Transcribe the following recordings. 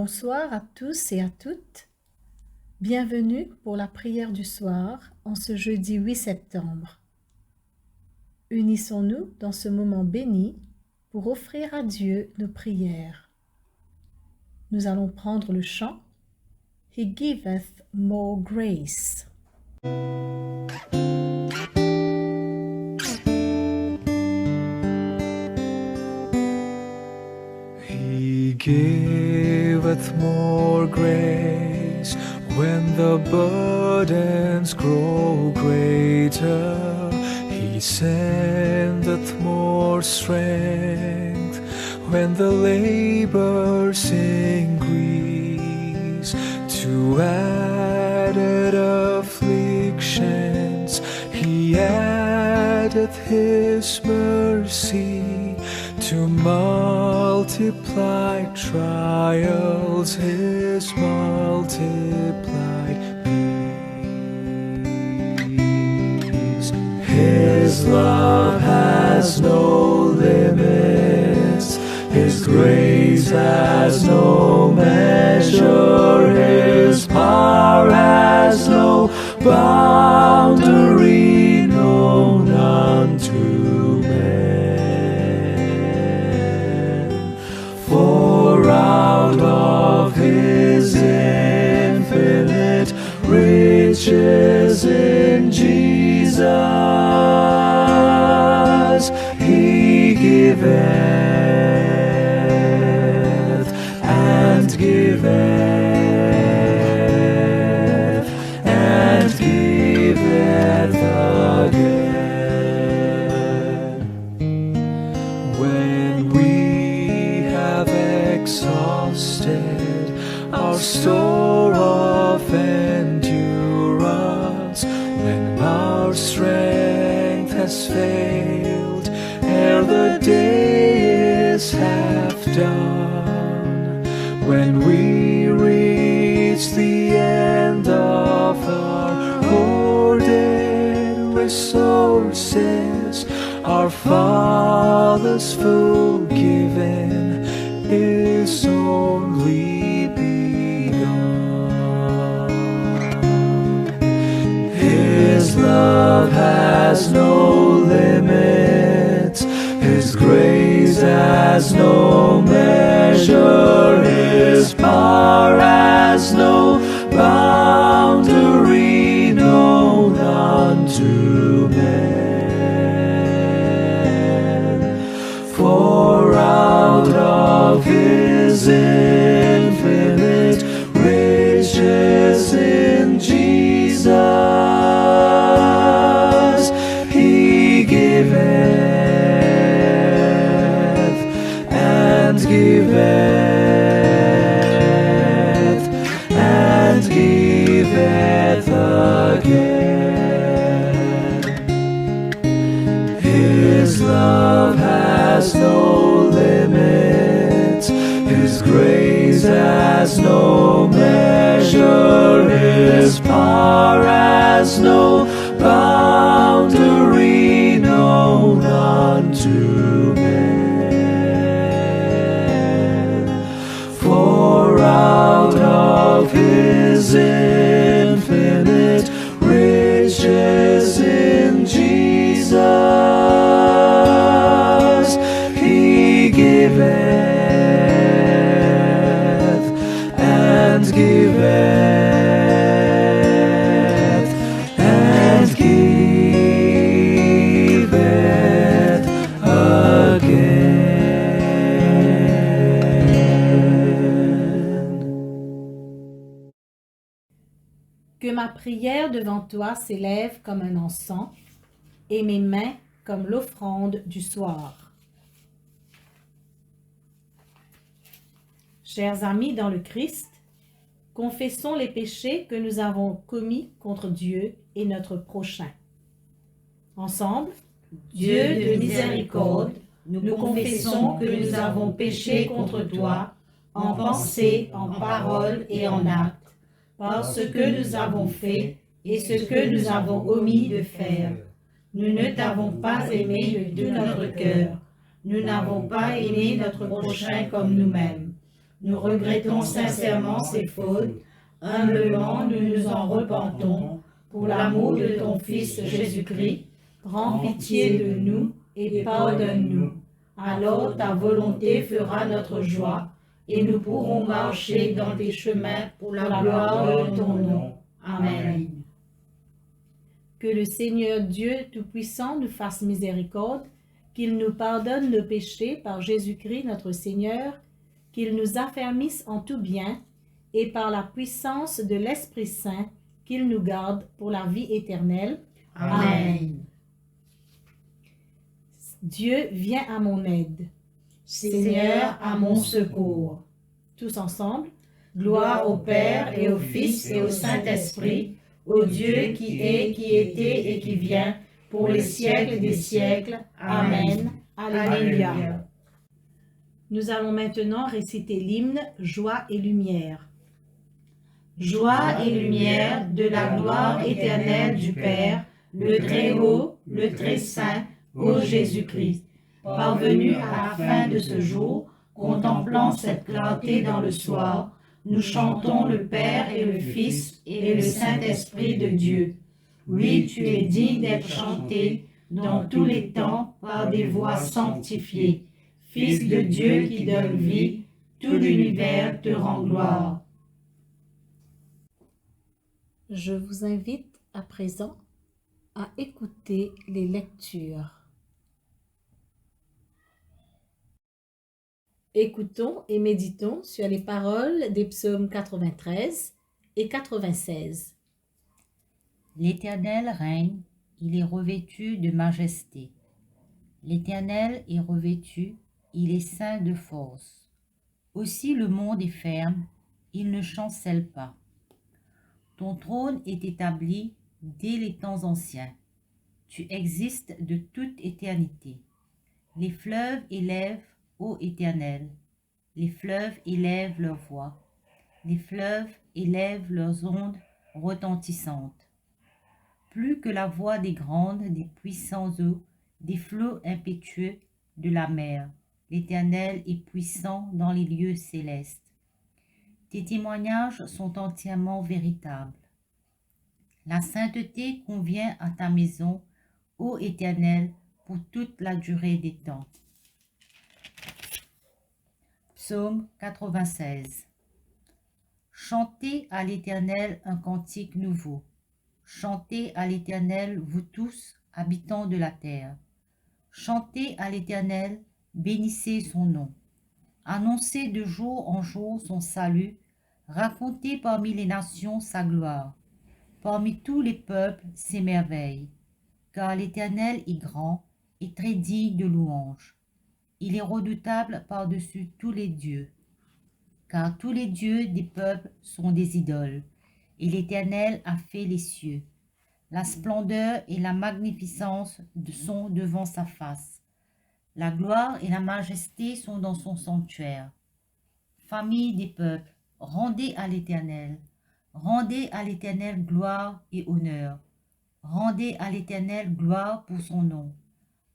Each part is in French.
Bonsoir à tous et à toutes. Bienvenue pour la prière du soir en ce jeudi 8 septembre. Unissons-nous dans ce moment béni pour offrir à Dieu nos prières. Nous allons prendre le chant « He giveth more grace ». He giveth more grace when the burdens grow greater. He sendeth more strength when the labors increase. To added afflictions He addeth His mercy. To multiply trials, His multiplied peace. His love has no limits, His grace has no measure, His power has no boundary known unto For out of His infinite riches in Jesus, He giveth and giveth and giveth again. When we exhausted our store of endurance, when our strength has failed ere the day is half done, when we reach the end of our hoarded resources, our Father's full giving is only begun. His love has no limits, His grace has no measure, His power has no boundary known unto men. For out of His infinite riches in Jesus, He giveth and giveth and giveth again. His love has no limits, His grace has no measure, His power has no boundary known unto men. For out of His infinite riches in Jesus, He giveth and giveth and giveth again. Que ma prière devant toi s'élève comme un encens et mes mains comme l'offrande du soir. Chers amis dans le Christ, confessons les péchés que nous avons commis contre Dieu et notre prochain. Ensemble, Dieu de miséricorde, nous confessons que nous avons péché contre toi, en pensée, en parole et en acte, par ce que nous avons fait et ce que nous avons omis de faire. Nous ne t'avons pas aimé de notre cœur, nous n'avons pas aimé notre prochain comme nous-mêmes. Nous regrettons sincèrement ces fautes. Humblement, nous nous en repentons. Pour l'amour de ton Fils Jésus-Christ, prends pitié de nous et pardonne-nous. Alors ta volonté fera notre joie et nous pourrons marcher dans tes chemins pour la gloire de ton nom. Amen. Que le Seigneur Dieu Tout-Puissant nous fasse miséricorde, qu'il nous pardonne nos péchés par Jésus-Christ notre Seigneur, qu'il nous affermisse en tout bien, et par la puissance de l'Esprit Saint, qu'il nous garde pour la vie éternelle. Amen. Dieu vient à mon aide. Seigneur, à mon secours. Tous ensemble. Gloire au Père et au Fils et au Saint-Esprit, au Dieu qui est, qui était et qui vient, pour les siècles des siècles. Amen. Alléluia. Nous allons maintenant réciter l'hymne « Joie et lumière ». Joie et lumière de la gloire éternelle du Père, le Très-Haut, le Très-Saint, ô Jésus-Christ. Parvenu à la fin de ce jour, contemplant cette clarté dans le soir, nous chantons le Père et le Fils et le Saint-Esprit de Dieu. Oui, tu es digne d'être chanté dans tous les temps par des voix sanctifiées. Fils de Dieu qui donne vie, tout l'univers te rend gloire. Je vous invite à présent à écouter les lectures. Écoutons et méditons sur les paroles des psaumes 93 et 96. L'Éternel règne, il est revêtu de majesté. L'Éternel est revêtu, il est saint de force. Aussi le monde est ferme, il ne chancelle pas. Ton trône est établi dès les temps anciens. Tu existes de toute éternité. Les fleuves élèvent, ô Éternel, les fleuves élèvent leur voix. Les fleuves élèvent leurs ondes retentissantes. Plus que la voix des grandes, des puissants eaux, des flots impétueux de la mer, l'Éternel est puissant dans les lieux célestes. Tes témoignages sont entièrement véritables. La sainteté convient à ta maison, ô Éternel, pour toute la durée des temps. Psaume 96. Chantez à l'Éternel un cantique nouveau. Chantez à l'Éternel, vous tous, habitants de la terre. Chantez à l'Éternel, bénissez son nom. Annoncez de jour en jour son salut, racontez parmi les nations sa gloire, parmi tous les peuples ses merveilles. Car l'Éternel est grand et très digne de louange. Il est redoutable par-dessus tous les dieux. Car tous les dieux des peuples sont des idoles, et l'Éternel a fait les cieux. La splendeur et la magnificence sont devant sa face. La gloire et la majesté sont dans son sanctuaire. Famille des peuples, rendez à l'Éternel gloire et honneur. Rendez à l'Éternel gloire pour son nom.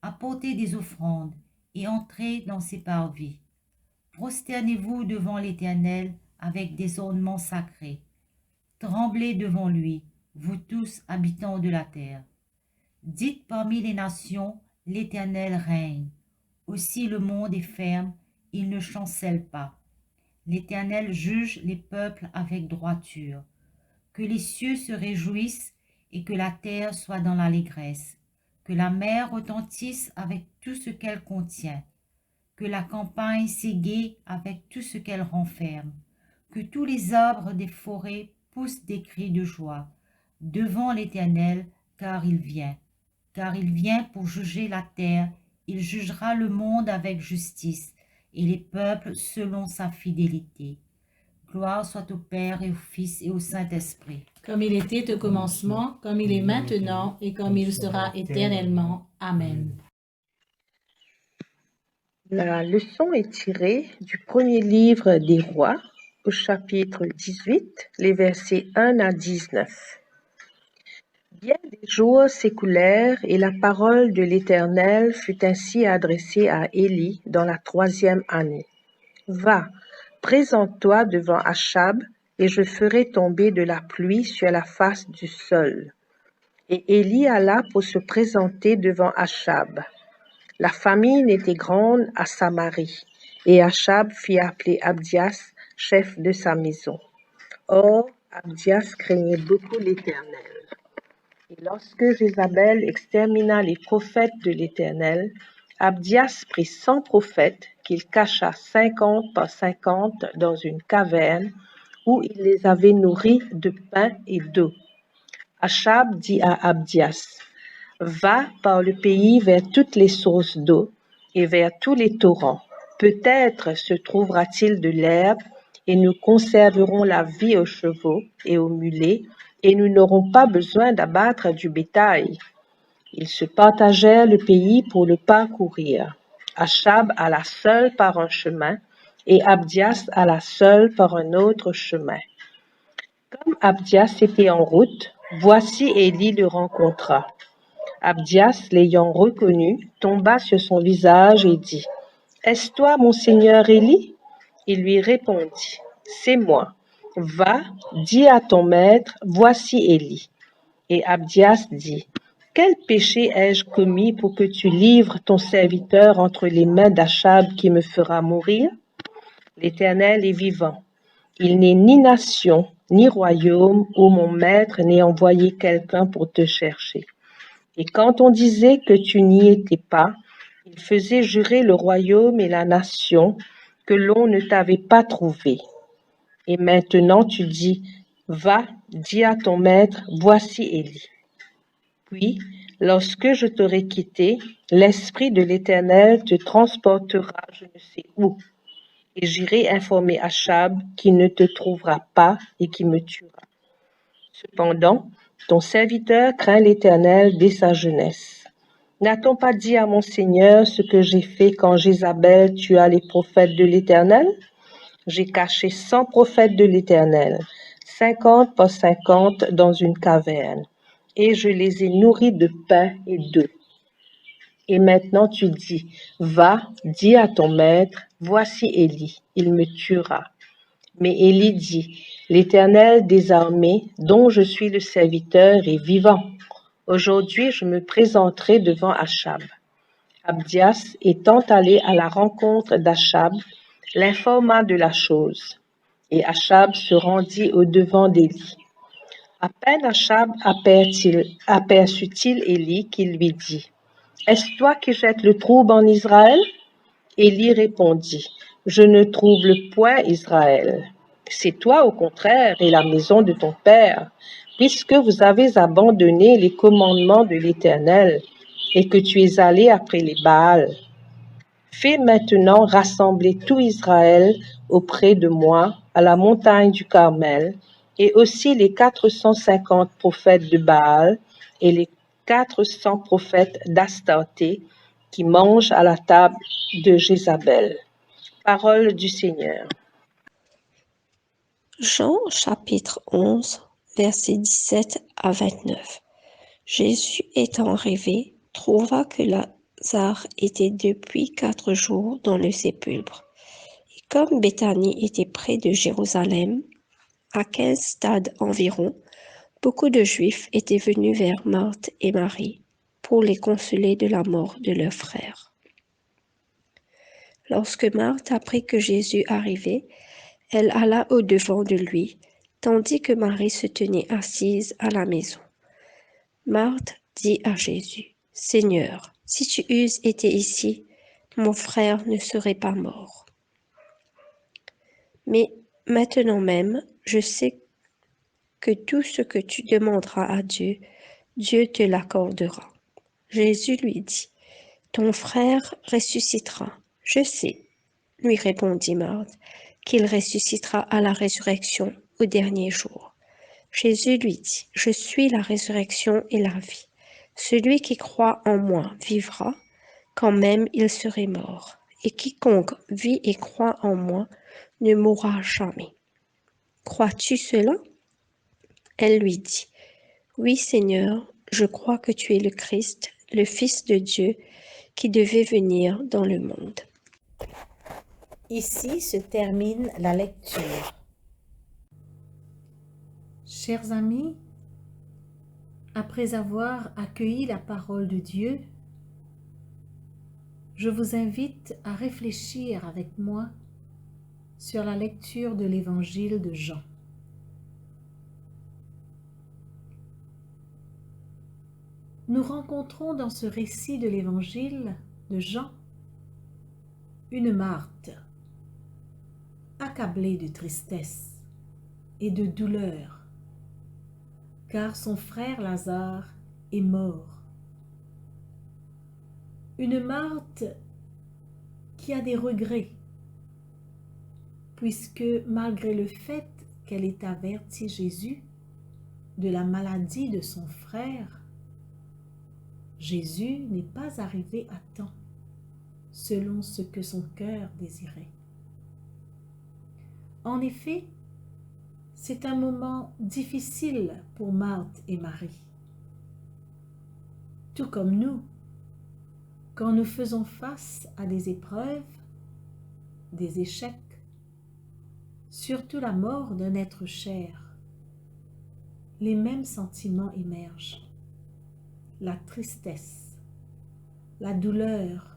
Apportez des offrandes et entrez dans ses parvis. Prosternez-vous devant l'Éternel avec des ornements sacrés. Tremblez devant lui, vous tous habitants de la terre. Dites parmi les nations, l'Éternel règne. Aussi le monde est ferme, il ne chancelle pas. L'Éternel juge les peuples avec droiture. Que les cieux se réjouissent et que la terre soit dans l'allégresse. Que la mer retentisse avec tout ce qu'elle contient. Que la campagne s'égaie avec tout ce qu'elle renferme. Que tous les arbres des forêts poussent des cris de joie devant l'Éternel, car il vient. Car il vient pour juger la terre, il jugera le monde avec justice, et les peuples selon sa fidélité. Gloire soit au Père et au Fils et au Saint-Esprit. Comme il était au commencement, comme il est maintenant et comme il sera éternellement. Amen. La leçon est tirée du premier livre des Rois, au chapitre 18, les versets 1 à 19. Bien des jours s'écoulèrent et la parole de l'Éternel fut ainsi adressée à Élie dans la 3e année. Va, présente-toi devant Achab, et je ferai tomber de la pluie sur la face du sol. Et Élie alla pour se présenter devant Achab. La famine était grande à Samarie, et Achab fit appeler Abdias, chef de sa maison. Or, Abdias craignait beaucoup l'Éternel. Et lorsque Jézabel extermina les prophètes de l'Éternel, Abdias prit 100 prophètes qu'il cacha 50 par 50 dans une caverne où il les avait nourris de pain et d'eau. Achab dit à Abdias, « Va par le pays vers toutes les sources d'eau et vers tous les torrents. Peut-être se trouvera-t-il de l'herbe et nous conserverons la vie aux chevaux et aux mulets et nous n'aurons pas besoin d'abattre du bétail. » Ils se partagèrent le pays pour le parcourir. Achab alla seul par un chemin et Abdias alla seul par un autre chemin. Comme Abdias était en route, voici Élie le rencontra. Abdias, l'ayant reconnu, tomba sur son visage et dit, « Est-ce toi, mon seigneur Élie ?» Il lui répondit, « C'est moi. Va, dis à ton maître, voici Élie. » Et Abdias dit, « Quel péché ai-je commis pour que tu livres ton serviteur entre les mains d'Achab qui me fera mourir? L'Éternel est vivant. Il n'est ni nation, ni royaume où mon maître n'ait envoyé quelqu'un pour te chercher. Et quand on disait que tu n'y étais pas, il faisait jurer le royaume et la nation que l'on ne t'avait pas trouvé. Et maintenant tu dis, va, dis à ton maître, voici Élie. Puis, lorsque je t'aurai quitté, l'Esprit de l'Éternel te transportera je ne sais où. Et j'irai informer Achab qui ne te trouvera pas et qui me tuera. Cependant, ton serviteur craint l'Éternel dès sa jeunesse. N'a-t-on pas dit à mon Seigneur ce que j'ai fait quand Jézabel tua les prophètes de l'Éternel? J'ai caché 100 prophètes de l'Éternel, 50 par 50 dans une caverne, et je les ai nourris de pain et d'eau. Et maintenant tu dis, va, dis à ton maître, voici Élie, il me tuera. Mais Élie dit, l'Éternel des armées, dont je suis le serviteur, est vivant. Aujourd'hui je me présenterai devant Achab. Abdias, étant allé à la rencontre d'Achab, l'informa de la chose. Et Achab se rendit au-devant d'Élie. À peine Achab aperçut-il Élie qui lui dit, « Est-ce toi qui jettes le trouble en Israël ?» Élie répondit, « Je ne trouble point Israël. C'est toi au contraire et la maison de ton père, puisque vous avez abandonné les commandements de l'Éternel et que tu es allé après les Baals. Fais maintenant rassembler tout Israël auprès de moi à la montagne du Carmel, et aussi les 450 prophètes de Baal et les 400 prophètes d'Astarté qui mangent à la table de Jézabel. » Parole du Seigneur. Jean chapitre 11, versets 17 à 29. Jésus étant arrivé, trouva que Lazare était depuis 4 jours dans le sépulcre. Et comme Béthanie était près de Jérusalem, à 15 stades environ, beaucoup de Juifs étaient venus vers Marthe et Marie pour les consoler de la mort de leur frère. Lorsque Marthe apprit que Jésus arrivait, elle alla au-devant de lui, tandis que Marie se tenait assise à la maison. Marthe dit à Jésus, « Seigneur, si tu eusses été ici, mon frère ne serait pas mort. Mais maintenant même, je sais que tout ce que tu demanderas à Dieu, Dieu te l'accordera. » Jésus lui dit, « Ton frère ressuscitera. » « Je sais, lui répondit Marthe, qu'il ressuscitera à la résurrection au dernier jour. Jésus lui dit, « Je suis la résurrection et la vie. Celui qui croit en moi vivra, quand même il serait mort. Et quiconque vit et croit en moi ne mourra jamais. Crois-tu cela? » Elle lui dit, « Oui, Seigneur, je crois que tu es le Christ, le Fils de Dieu, qui devait venir dans le monde. » Ici se termine la lecture. Chers amis, après avoir accueilli la parole de Dieu, je vous invite à réfléchir avec moi sur la lecture de l'évangile de Jean. Nous rencontrons dans ce récit de l'évangile de Jean une Marthe, accablée de tristesse et de douleur, car son frère Lazare est mort. Une Marthe qui a des regrets, puisque malgré le fait qu'elle ait averti Jésus de la maladie de son frère, Jésus n'est pas arrivé à temps, selon ce que son cœur désirait. En effet, c'est un moment difficile pour Marthe et Marie. Tout comme nous, quand nous faisons face à des épreuves, des échecs, surtout la mort d'un être cher, les mêmes sentiments émergent. La tristesse, la douleur,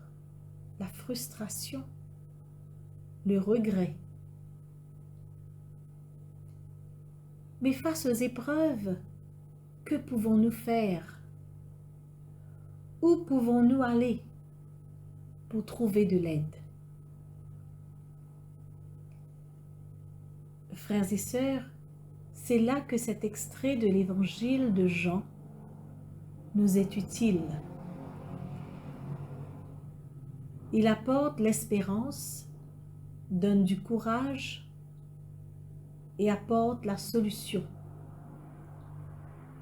la frustration, le regret. Mais face aux épreuves, que pouvons-nous faire? Où pouvons-nous aller pour trouver de l'aide? Frères et sœurs, c'est là que cet extrait de l'évangile de Jean nous est utile. Il apporte l'espérance, donne du courage et apporte la solution.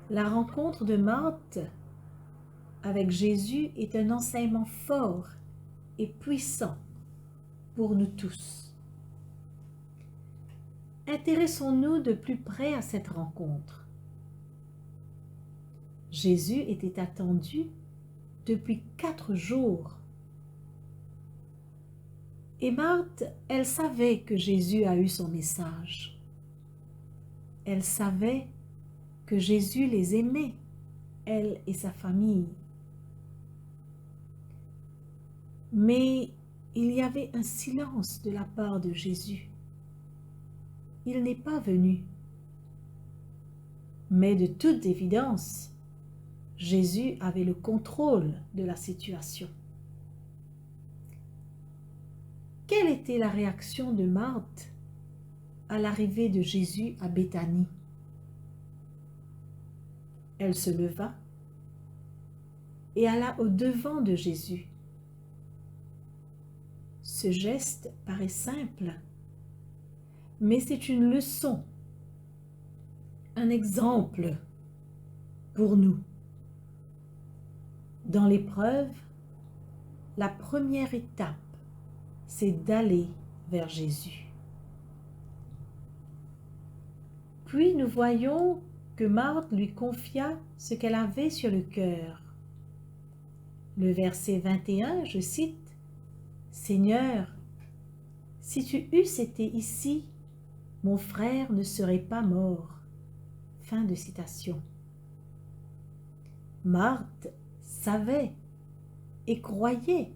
La rencontre de Marthe avec Jésus est un enseignement fort et puissant pour nous tous. Intéressons-nous de plus près à cette rencontre. Jésus était attendu depuis 4 jours. Et Marthe, elle savait que Jésus a eu son message. Elle savait que Jésus les aimait, elle et sa famille. Mais il y avait un silence de la part de Jésus. Il n'est pas venu. Mais de toute évidence, Jésus avait le contrôle de la situation. Quelle était la réaction de Marthe à l'arrivée de Jésus à Béthanie? Elle se leva et alla au-devant de Jésus. Ce geste paraît simple, mais c'est une leçon, un exemple pour nous. Dans l'épreuve, la première étape, c'est d'aller vers Jésus. Puis nous voyons que Marthe lui confia ce qu'elle avait sur le cœur. Le verset 21, je cite, « Seigneur, si tu eusses été ici, mon frère ne serait pas mort. » Fin de citation. Marthe savait et croyait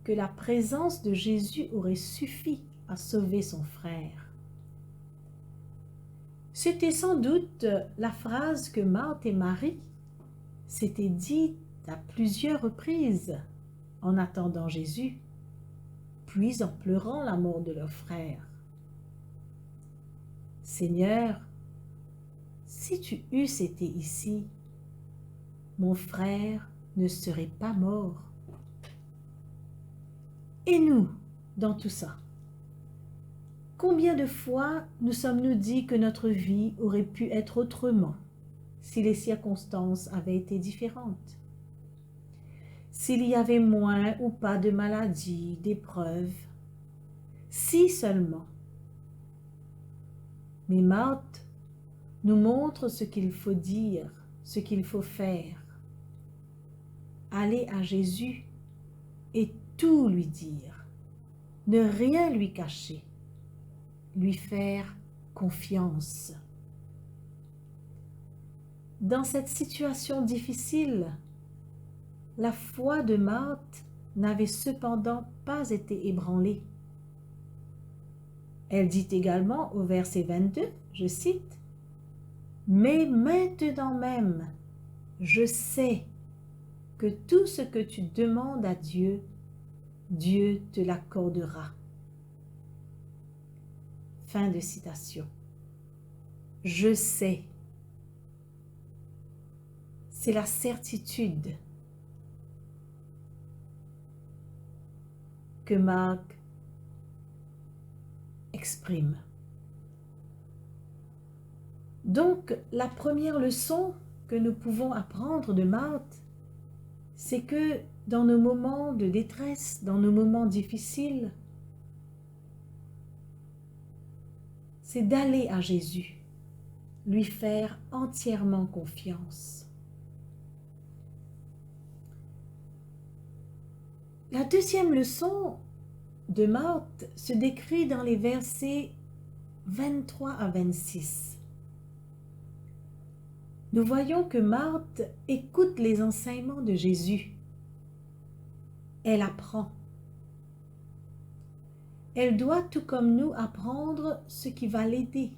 que la présence de Jésus aurait suffi à sauver son frère. C'était sans doute la phrase que Marthe et Marie s'étaient dites à plusieurs reprises en attendant Jésus, puis en pleurant la mort de leur frère. « Seigneur, si tu eusses été ici, mon frère ne serait pas mort. » Et nous, dans tout ça, combien de fois nous sommes-nous dit que notre vie aurait pu être autrement si les circonstances avaient été différentes? S'il y avait moins ou pas de maladies, d'épreuves, si seulement. Mais Marthe nous montre ce qu'il faut dire, ce qu'il faut faire. Aller à Jésus et tout lui dire. ne rien lui cacher, lui faire confiance. Dans cette situation difficile, la foi de Marthe n'avait cependant pas été ébranlée. Elle dit également au verset 22, je cite, « Mais maintenant même, je sais que tout ce que tu demandes à Dieu, Dieu te l'accordera. » Fin de citation. Je sais. C'est la certitude que Marc exprime. Donc, la première leçon que nous pouvons apprendre de Marthe, c'est que dans nos moments de détresse, dans nos moments difficiles, c'est d'aller à Jésus, lui faire entièrement confiance. La deuxième leçon de Marthe se décrit dans les versets 23 à 26. Nous voyons que Marthe écoute les enseignements de Jésus. Elle apprend. Elle doit, tout comme nous, apprendre ce qui va l'aider.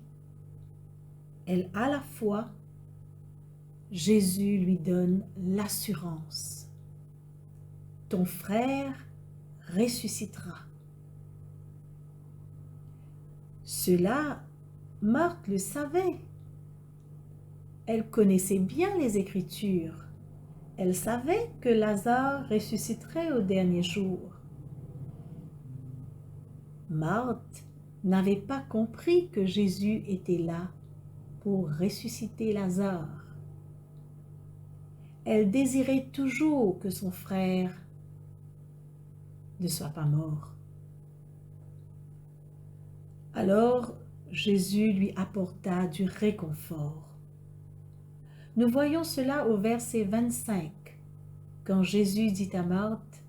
Elle a la foi. Jésus lui donne l'assurance. Ton frère ressuscitera. Cela, Marthe le savait. Elle connaissait bien les Écritures. Elle savait que Lazare ressusciterait au dernier jour. Marthe n'avait pas compris que Jésus était là pour ressusciter Lazare. Elle désirait toujours que son frère ne soit pas mort. Alors Jésus lui apporta du réconfort. Nous voyons cela au verset 25, quand Jésus dit à Marthe,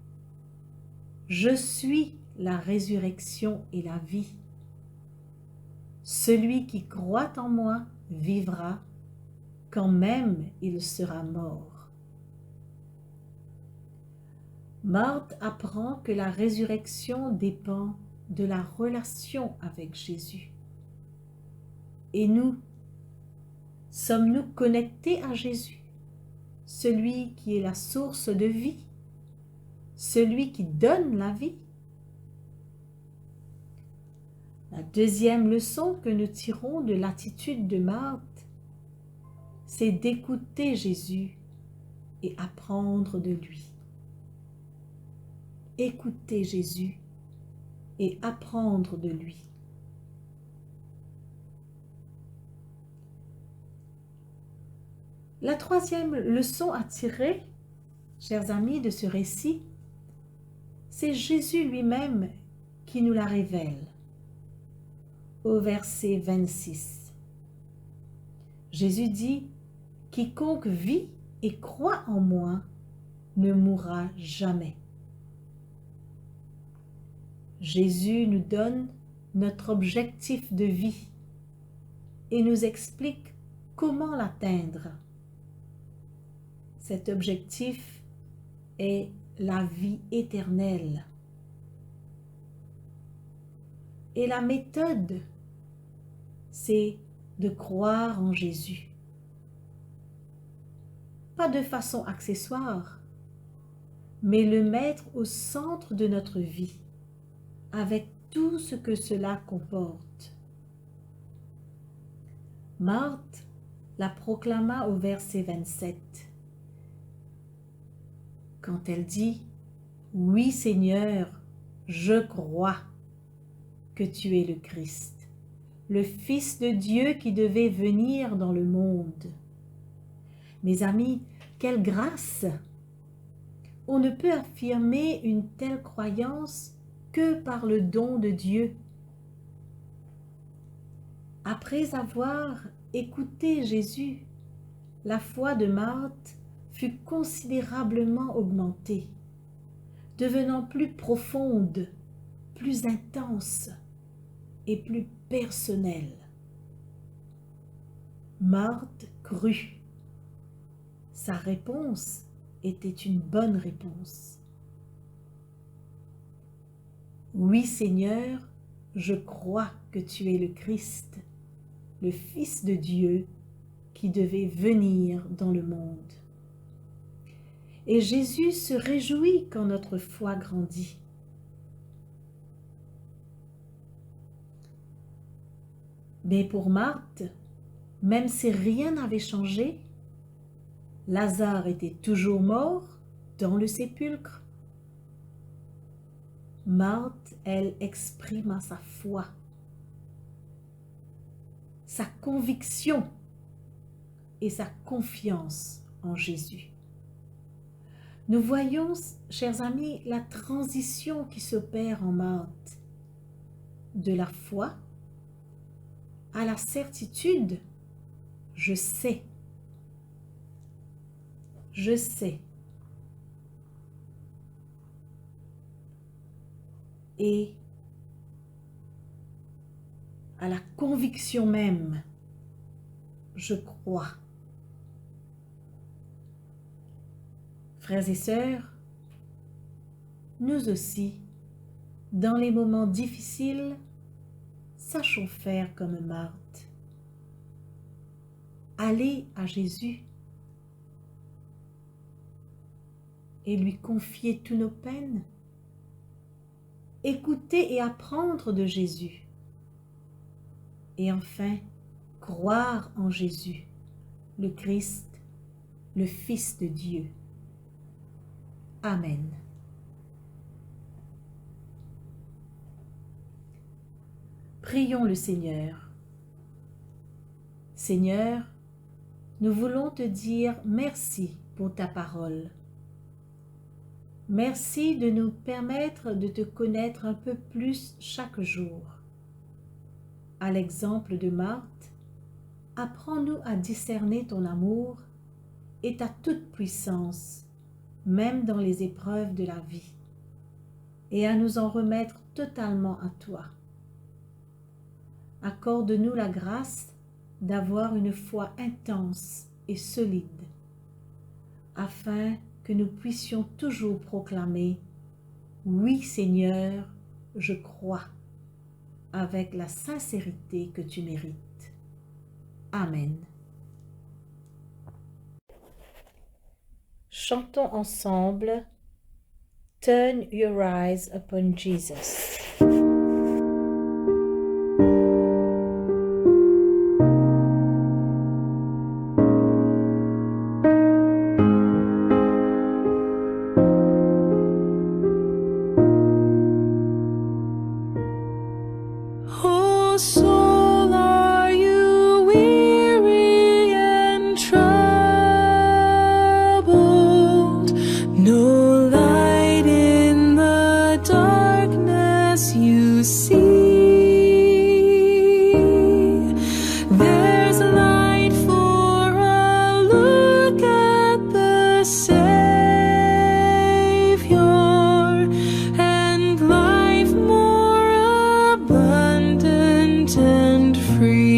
« Je suis la résurrection et la vie. Celui qui croit en moi vivra, quand même il sera mort. » Marthe apprend que la résurrection dépend de la relation avec Jésus. Et nous, sommes-nous connectés à Jésus, celui qui est la source de vie, celui qui donne la vie? La deuxième leçon que nous tirons de l'attitude de Marthe, c'est d'écouter Jésus et apprendre de lui. Écouter Jésus et apprendre de lui. La troisième leçon à tirer, chers amis, de ce récit, c'est Jésus lui-même qui nous la révèle. Au verset 26, Jésus dit, « Quiconque vit et croit en moi ne mourra jamais. » Jésus nous donne notre objectif de vie et nous explique comment l'atteindre. Cet objectif est la vie éternelle. Et la méthode, c'est de croire en Jésus. Pas de façon accessoire, mais le mettre au centre de notre vie, avec tout ce que cela comporte. Marthe la proclama au verset 27. Quand elle dit « Oui Seigneur, je crois que tu es le Christ, le Fils de Dieu qui devait venir dans le monde. » Mes amis, quelle grâce! On ne peut affirmer une telle croyance que par le don de Dieu. Après avoir écouté Jésus, la foi de Marthe fut considérablement augmentée, devenant plus profonde plus intense et plus personnelle. Marthe crut. Sa réponse était une bonne réponse. Oui, Seigneur, je crois que tu es le Christ, le Fils de Dieu qui devait venir dans le monde. Et Jésus se réjouit quand notre foi grandit. Mais pour Marthe, même si rien n'avait changé, Lazare était toujours mort dans le sépulcre. Marthe, elle, exprima sa foi, sa conviction et sa confiance en Jésus. Nous voyons, chers amis, la transition qui s'opère en Marthe, de la foi à la certitude. Je sais. Je sais. Et à la conviction même, je crois. Frères et sœurs, nous aussi, dans les moments difficiles, sachons faire comme Marthe. Aller à Jésus et lui confier tous nos peines. Écouter et apprendre de Jésus. Et enfin, croire en Jésus, le Christ, le Fils de Dieu. Amen. Prions le Seigneur. Seigneur, nous voulons te dire merci pour ta parole. Merci de nous permettre de te connaître un peu plus chaque jour. À l'exemple de Marthe, apprends-nous à discerner ton amour et ta toute-puissance, même dans les épreuves de la vie, et à nous en remettre totalement à toi. Accorde-nous la grâce d'avoir une foi intense et solide, afin que nous puissions toujours proclamer « Oui Seigneur, je crois » avec la sincérité que tu mérites. Amen. Chantons ensemble « Turn your eyes upon Jesus ». Oh, soul, are you weary and troubled? No light in the darkness you see. There's light for a look at the Savior, and life more abundant and free.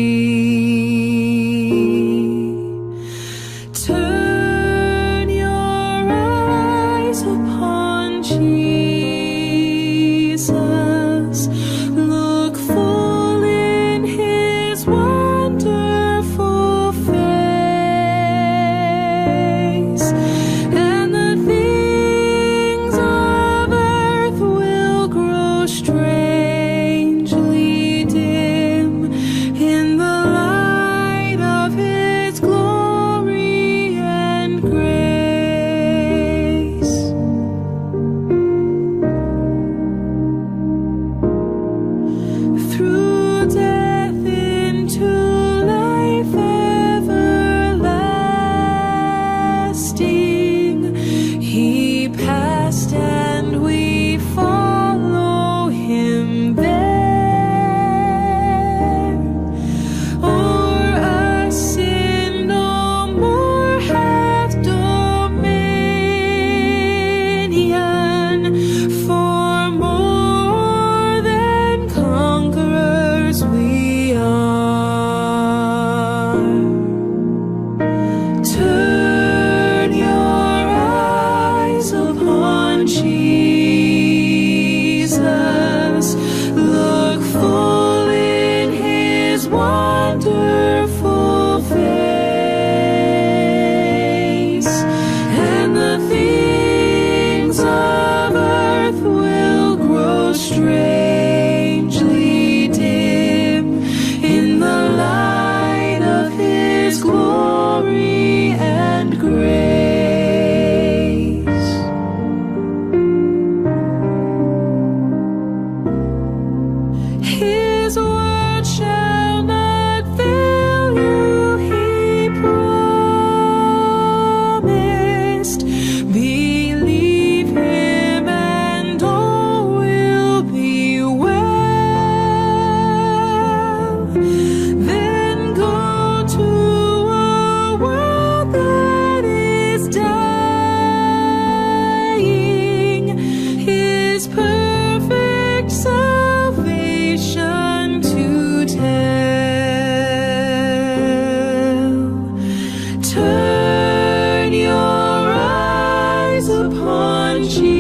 Turn your eyes upon Jesus.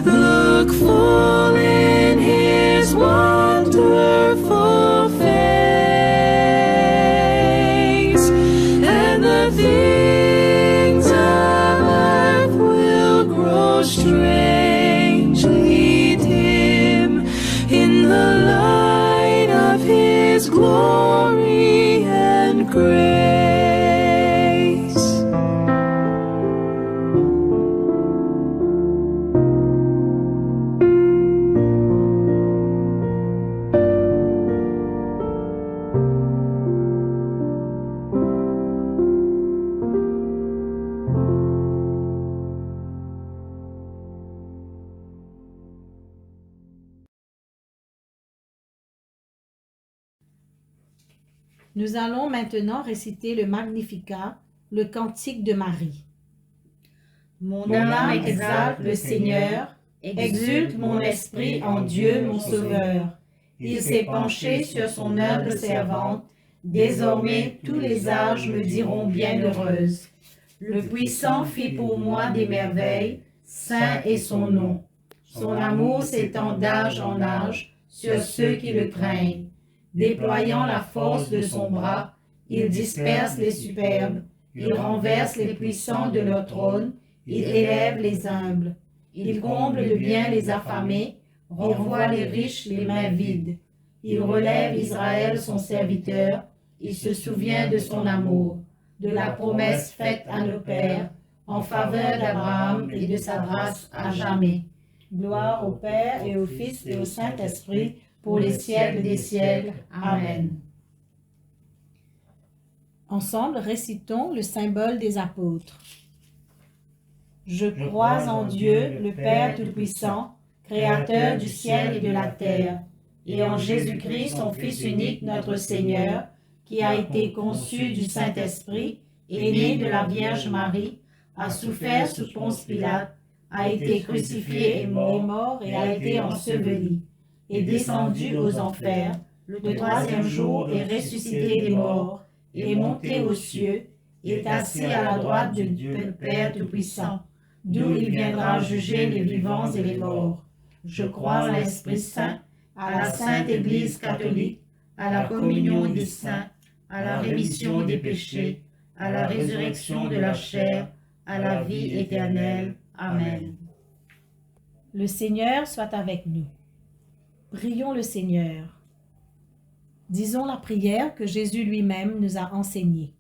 Look full in his wonderful face, and the things of earth will grow strangely dim in the light of his glory and grace. Nous allons maintenant réciter le Magnificat, le cantique de Marie. Mon âme exalte le Seigneur, exulte mon esprit en Dieu mon Sauveur. Il s'est penché sur son humble servante, désormais tous les âges me diront bienheureuse. Le Puissant fit pour moi des merveilles, saint est son nom. Son amour s'étend d'âge en âge sur ceux qui le craignent. Déployant la force de son bras, il disperse les superbes, il renverse les puissants de leur trône, il élève les humbles, il comble de bien les affamés, renvoie les riches les mains vides. Il relève Israël son serviteur, il se souvient de son amour, de la promesse faite à nos pères, en faveur d'Abraham et de sa grâce à jamais. Gloire au Père et au Fils et au Saint-Esprit, pour les siècles des siècles. Amen. Ensemble, récitons le symbole des apôtres. Je crois en Dieu, le Père Tout-Puissant, Créateur du ciel et de la terre, et en Jésus-Christ, son Fils unique, notre Seigneur, qui a été conçu du Saint-Esprit, est né de la Vierge Marie, a souffert sous Ponce Pilate, a été crucifié et mort et a été enseveli, est descendu aux enfers, le troisième jour est ressuscité des morts, est monté aux cieux, est assis à la droite de Dieu le Père Tout-Puissant, d'où il viendra juger les vivants et les morts. Je crois en l'Esprit Saint, à la Sainte Église catholique, à la communion des saints, à la rémission des péchés, à la résurrection de la chair, à la vie éternelle. Amen. Le Seigneur soit avec nous. Prions le Seigneur. Disons la prière que Jésus lui-même nous a enseignée.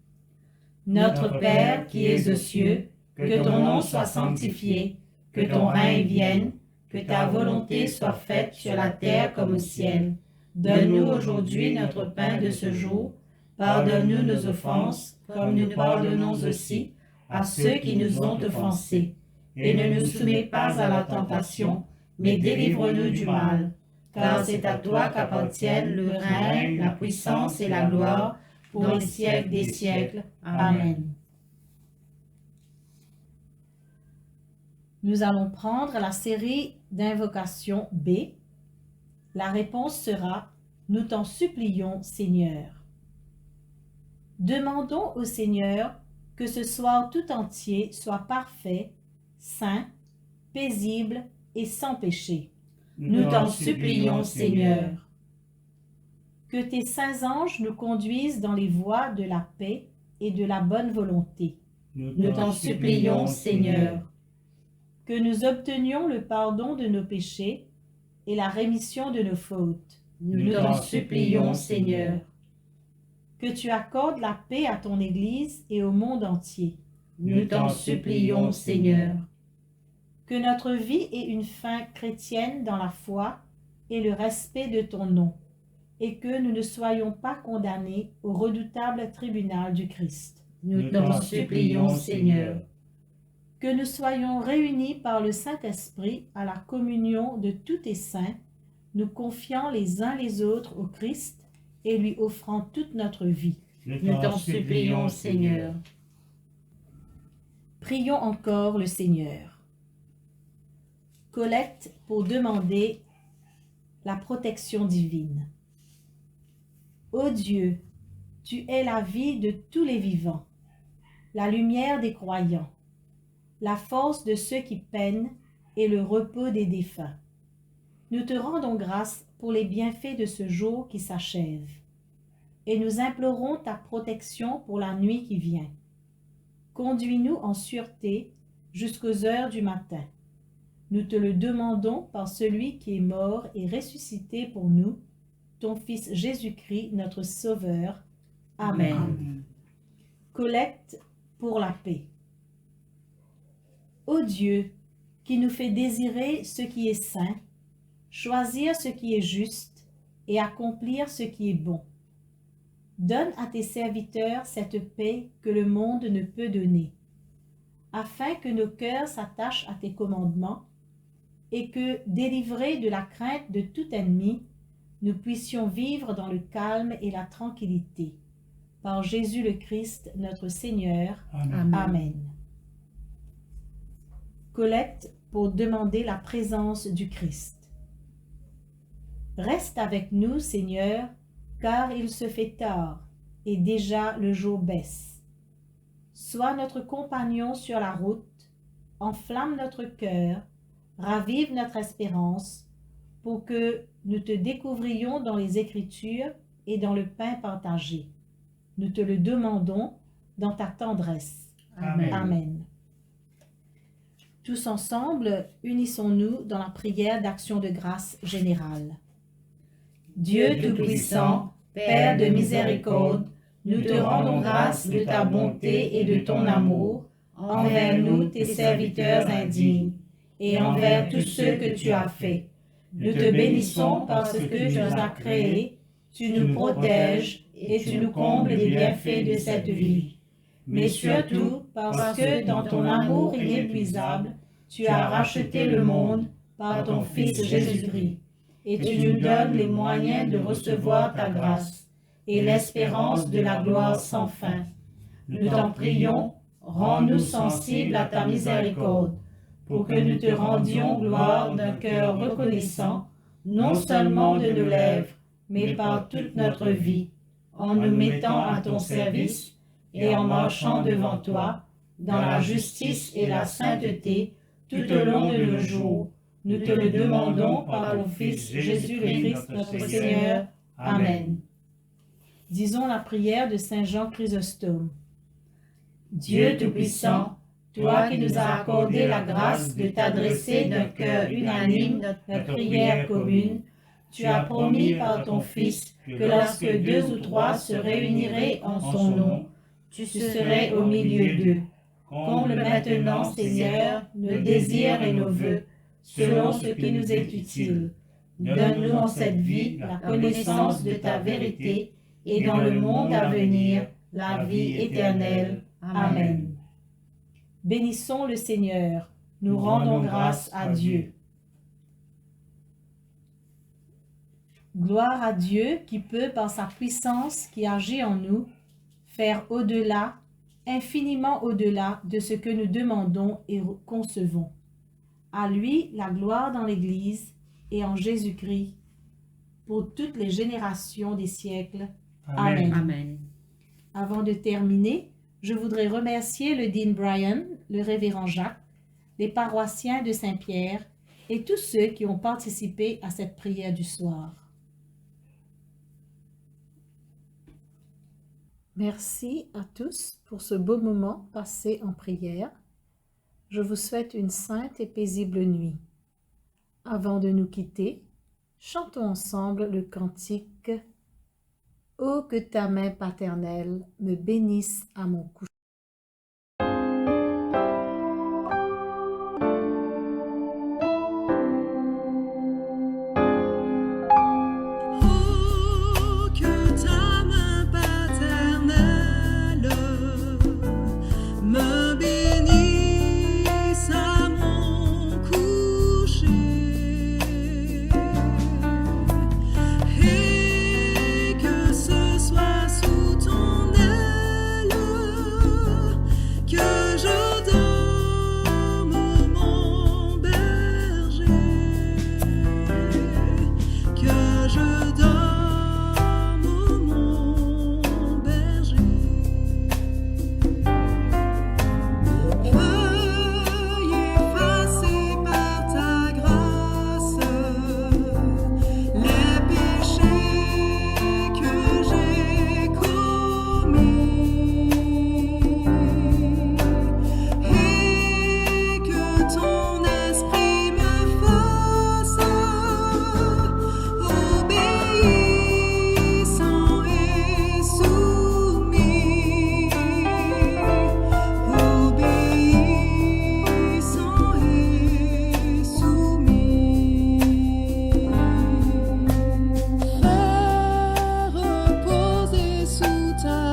Notre Père qui es aux cieux, que ton nom soit sanctifié, que ton règne vienne, que ta volonté soit faite sur la terre comme au ciel. Donne-nous aujourd'hui notre pain de ce jour. Pardonne-nous nos offenses, comme nous pardonnons aussi à ceux qui nous ont offensés. Et ne nous soumets pas à la tentation, mais délivre-nous du mal. Car c'est à toi qu'appartiennent le règne, la puissance et la gloire pour les siècles des siècles. Amen. Nous allons prendre la série d'invocations B. La réponse sera « Nous t'en supplions, Seigneur ». Demandons au Seigneur que ce soir tout entier soit parfait, saint, paisible et sans péché. Nous t'en supplions, Seigneur. Que tes saints anges nous conduisent dans les voies de la paix et de la bonne volonté. Nous t'en supplions, Seigneur. Que nous obtenions le pardon de nos péchés et la rémission de nos fautes. Nous t'en supplions, Seigneur. Que tu accordes la paix à ton Église et au monde entier. Nous t'en supplions, Seigneur. Que notre vie ait une fin chrétienne dans la foi et le respect de ton nom, et que nous ne soyons pas condamnés au redoutable tribunal du Christ. Nous t'en supplions, Seigneur. Que nous soyons réunis par le Saint-Esprit à la communion de tous tes saints, nous confiant les uns les autres au Christ et lui offrant toute notre vie. Nous t'en supplions, Seigneur. Prions encore le Seigneur. Collecte pour demander la protection divine. Ô Dieu, Tu es la vie de tous les vivants, la lumière des croyants, la force de ceux qui peinent et le repos des défunts. Nous te rendons grâce pour les bienfaits de ce jour qui s'achève, et nous implorons ta protection pour la nuit qui vient. Conduis-nous en sûreté jusqu'aux heures du matin. Nous te le demandons par celui qui est mort et ressuscité pour nous, ton Fils Jésus-Christ, notre Sauveur. Amen. Amen. Collecte pour la paix. Ô Dieu, qui nous fait désirer ce qui est saint, choisir ce qui est juste et accomplir ce qui est bon, donne à tes serviteurs cette paix que le monde ne peut donner, afin que nos cœurs s'attachent à tes commandements et que, délivrés de la crainte de tout ennemi, nous puissions vivre dans le calme et la tranquillité. Par Jésus le Christ, notre Seigneur. Amen. Amen. Collecte pour demander la présence du Christ. Reste avec nous, Seigneur, car il se fait tard et déjà le jour baisse. Sois notre compagnon sur la route, enflamme notre cœur, ravive notre espérance, pour que nous te découvrions dans les Écritures et dans le pain partagé. Nous te le demandons dans ta tendresse. Amen. Amen. Tous ensemble, unissons-nous dans la prière d'action de grâce générale. Dieu Tout-Puissant, Père de miséricorde, nous te rendons grâce de ta bonté et de ton amour envers nous, tes serviteurs indignes, et envers tous ceux que tu as faits. Nous te bénissons parce que tu nous as créés, tu nous protèges et tu nous combles des bienfaits de cette vie. Mais surtout parce que dans ton amour inépuisable, tu as racheté le monde par ton Fils Jésus-Christ, et tu nous donnes les moyens de recevoir ta grâce et l'espérance de la gloire sans fin. Nous t'en prions, rends-nous sensibles à ta miséricorde, pour que nous te rendions gloire d'un cœur reconnaissant, non seulement de nos lèvres, mais par toute notre vie, en nous mettant à ton service et en marchant devant toi, dans la justice et la sainteté, tout au long de nos jours. Nous te le demandons par ton Fils Jésus-Christ, notre Seigneur. Amen. Disons la prière de Saint Jean Chrysostome. Dieu Tout-Puissant, toi qui nous as accordé la grâce de t'adresser d'un cœur unanime notre prière commune, tu as promis par ton Fils que lorsque 2 ou 3 se réuniraient en son nom, tu serais au milieu d'eux. Comble maintenant, Seigneur, nos désirs et nos vœux, selon ce qui nous est utile. Donne-nous en cette vie la connaissance de ta vérité et dans le monde à venir, la vie éternelle. Amen. Bénissons le Seigneur, nous rendons grâce à Dieu. Gloire à Dieu qui peut, par sa puissance qui agit en nous, faire au-delà, infiniment au-delà de ce que nous demandons et concevons. À lui la gloire dans l'Église et en Jésus-Christ, pour toutes les générations des siècles. Amen. Amen. Avant de terminer, je voudrais remercier le Dean Brian, le révérend Jacques, les paroissiens de Saint-Pierre et tous ceux qui ont participé à cette prière du soir. Merci à tous pour ce beau moment passé en prière. Je vous souhaite une sainte et paisible nuit. Avant de nous quitter, chantons ensemble le cantique « Ô que ta main paternelle me bénisse à mon coucher ». Et que ce soit sous ton aile.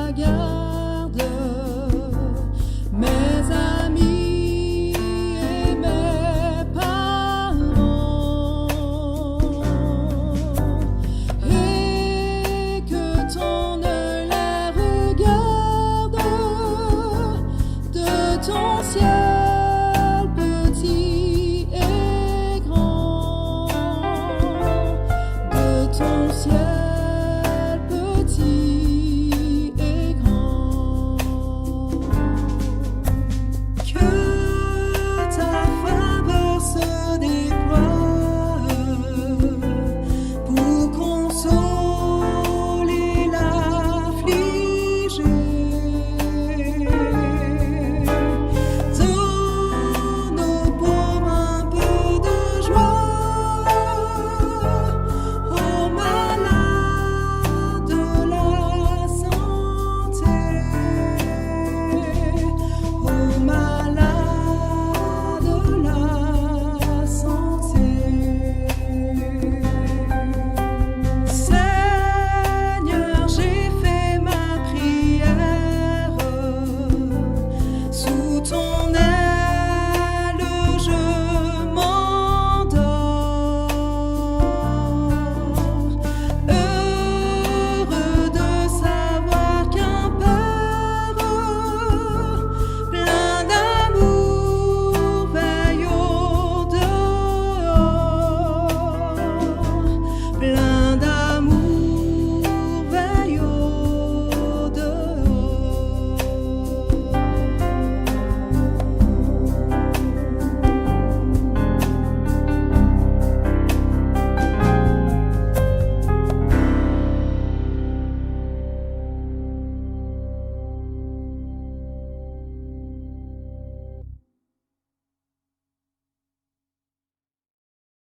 bagarre.